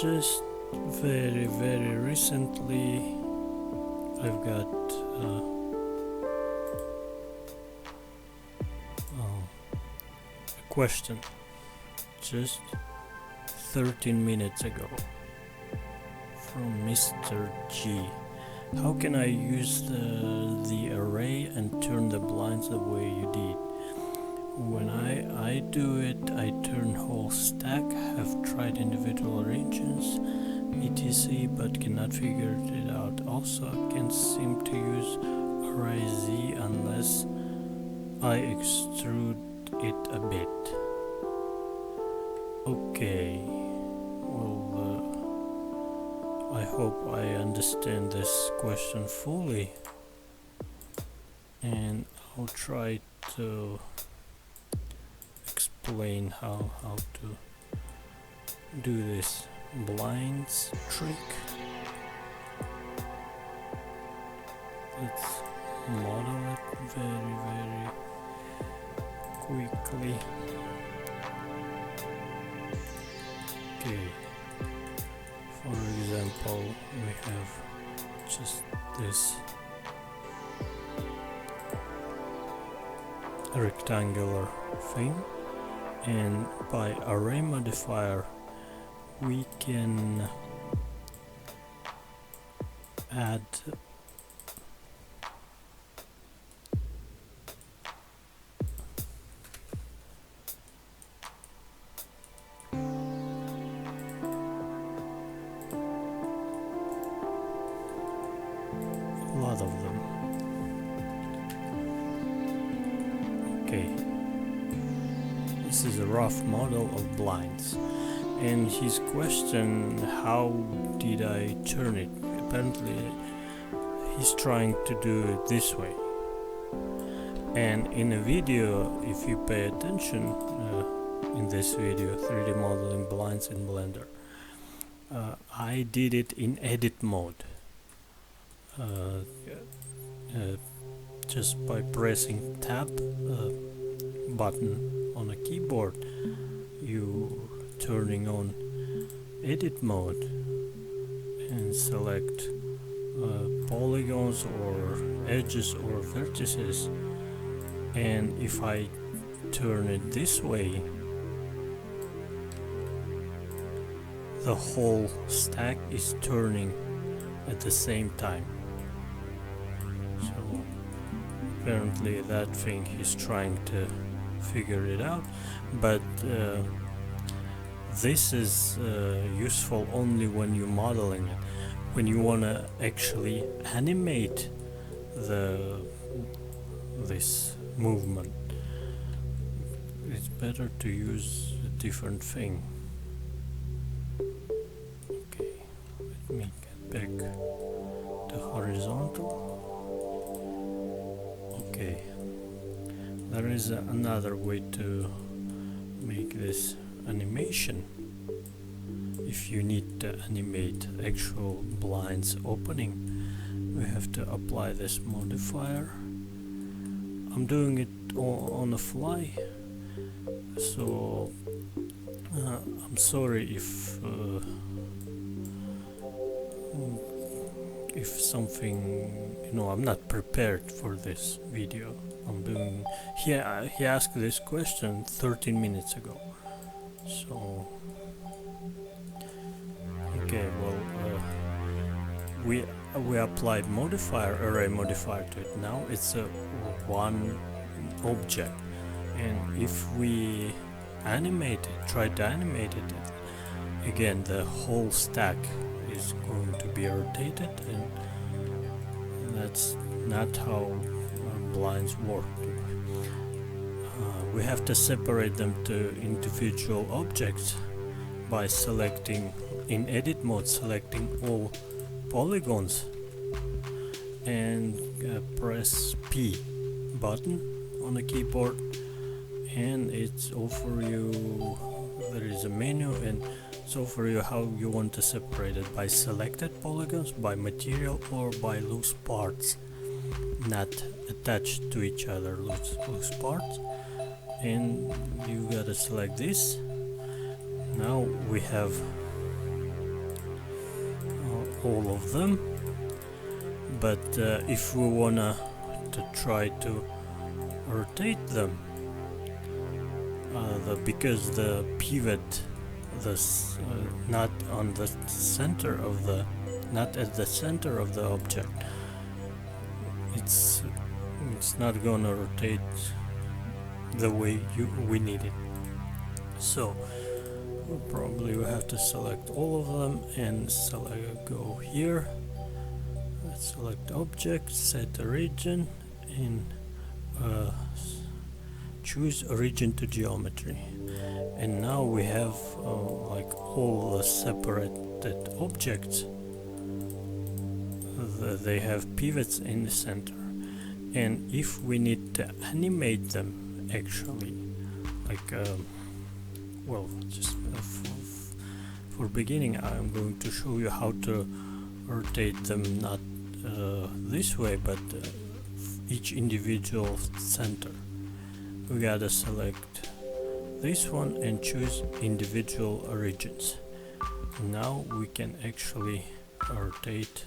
Just very recently I've got a question just 13 minutes ago from Mr. G. How can I use the array and turn the blinds the way you did? When I do it, I turn whole stack, have tried individual regions, etc, but cannot figure it out. Also, I can't seem to use array Z unless I extrude it a bit. Okay, well, I hope I understand this question fully, and I'll try to explain how to do this blinds trick. Let's model it very quickly. Okay, for example, we have just this rectangular thing, and by array modifier we can add a lot of them. Okay, this is a rough model of blinds, and his question, how did I turn it? Apparently he's trying to do it this way, and in a video, if you pay attention, in this video 3D modeling blinds in Blender, I did it in edit mode, just by pressing tab button on a keyboard, you turning on edit mode and select polygons or edges or vertices, and if I turn it this way, the whole stack is turning at the same time. So apparently that thing is trying to figure it out, but this is useful only when you're modeling it. When you want to actually animate this movement, it's better to use a different thing. Okay, let me get back to horizontal. Okay, there is another way to make this animation. If you need to animate actual blinds opening, we have to apply this modifier. I'm doing it on the fly, so I'm sorry if something, I'm not prepared for this video. He asked this question 13 minutes ago, so okay, well, we applied array modifier to it. Now it's a one object, and if we try to animate it again, the whole stack is going to be rotated, and that's not how blinds work. We have to separate them to individual objects by selecting, in edit mode, selecting all polygons, and press P button on the keyboard, and it's offer you, there is a menu, and it's offer you how you want to separate it, by selected polygons, by material, or by loose parts not attached to each other, loose parts, and you gotta select this. Now we have all of them, but if we wanna to try to rotate them, because the pivot, not on the center of the, not at the center of the object, it's not gonna rotate the way we need it. So probably we have to select all of them and go here, select object, set origin, and choose origin to geometry. And now we have like all the separated objects, they have pivots in the center, and if we need to animate them actually, like well, just for beginning I'm going to show you how to rotate them, not this way, but each individual center. We gotta select this one and choose individual origins. Now we can actually rotate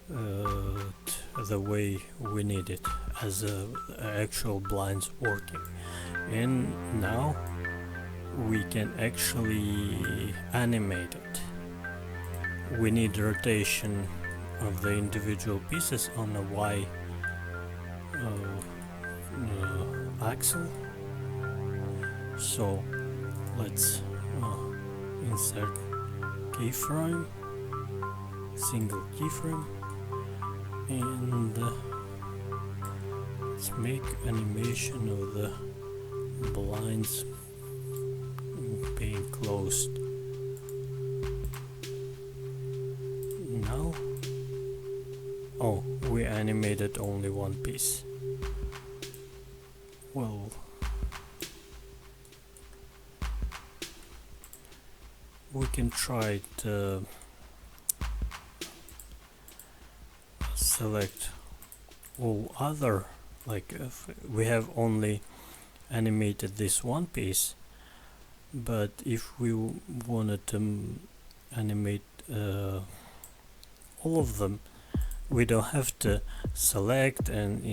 the way we need it as actual blinds working. And now we can actually animate it. We need rotation of the individual pieces on the Y axle. So let's insert keyframe, single keyframe, and let's make animation of the blinds being closed. Now, oh, we animated only one piece. Well, we can try to select all other, like if we have only animated this one piece, but if we wanted to animate all of them, we don't have to select and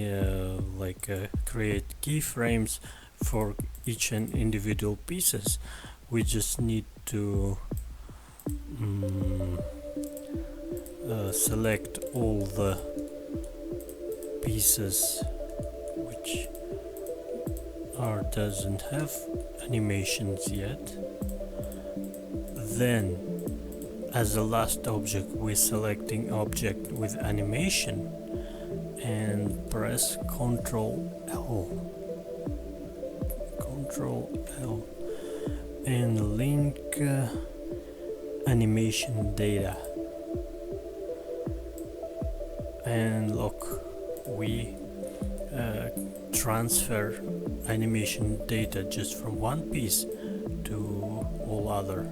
create keyframes for each and individual pieces. We just need to select all the pieces which doesn't have animations yet. Then as the last object we're selecting object with animation and press Ctrl L and link animation data, and look, we transfer animation data just from one piece to all other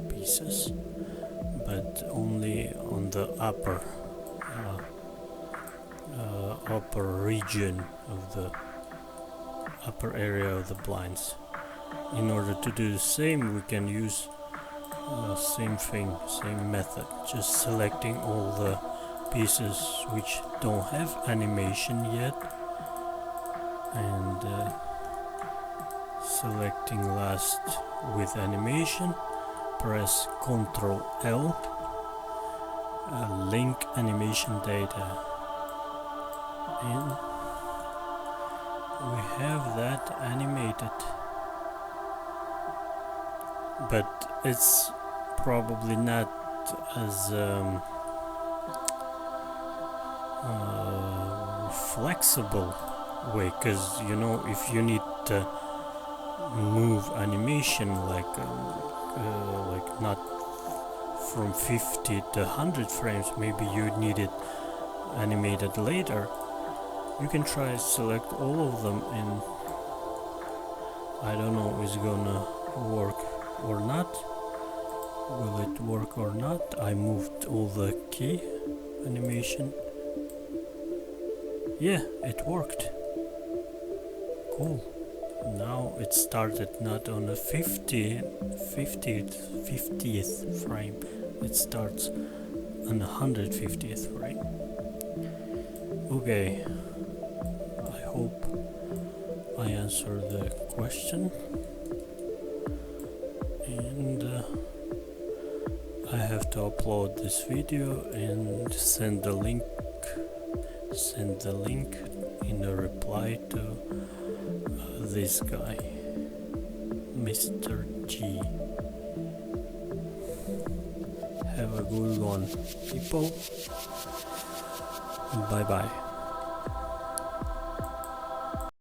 pieces, but only on the upper region of the upper area of the blinds. In order to do the same, we can use same thing, same method, just selecting all the pieces which don't have animation yet and selecting last with animation, press Ctrl L, link animation data, and we have that animated. But it's probably not as flexible way, because you know, if you need to move animation like not from 50 to 100 frames, maybe you need it animated later. You can try select all of them, and I don't know if it's gonna work or not. Will it work or not? I moved all the key animation. Yeah, it worked. Cool. Now it started not on the 50th frame. It starts and 153. Okay, I hope I answered the question, and I have to upload this video and send the link in a reply to this guy, Mr. G. Have a good one, people. Bye bye.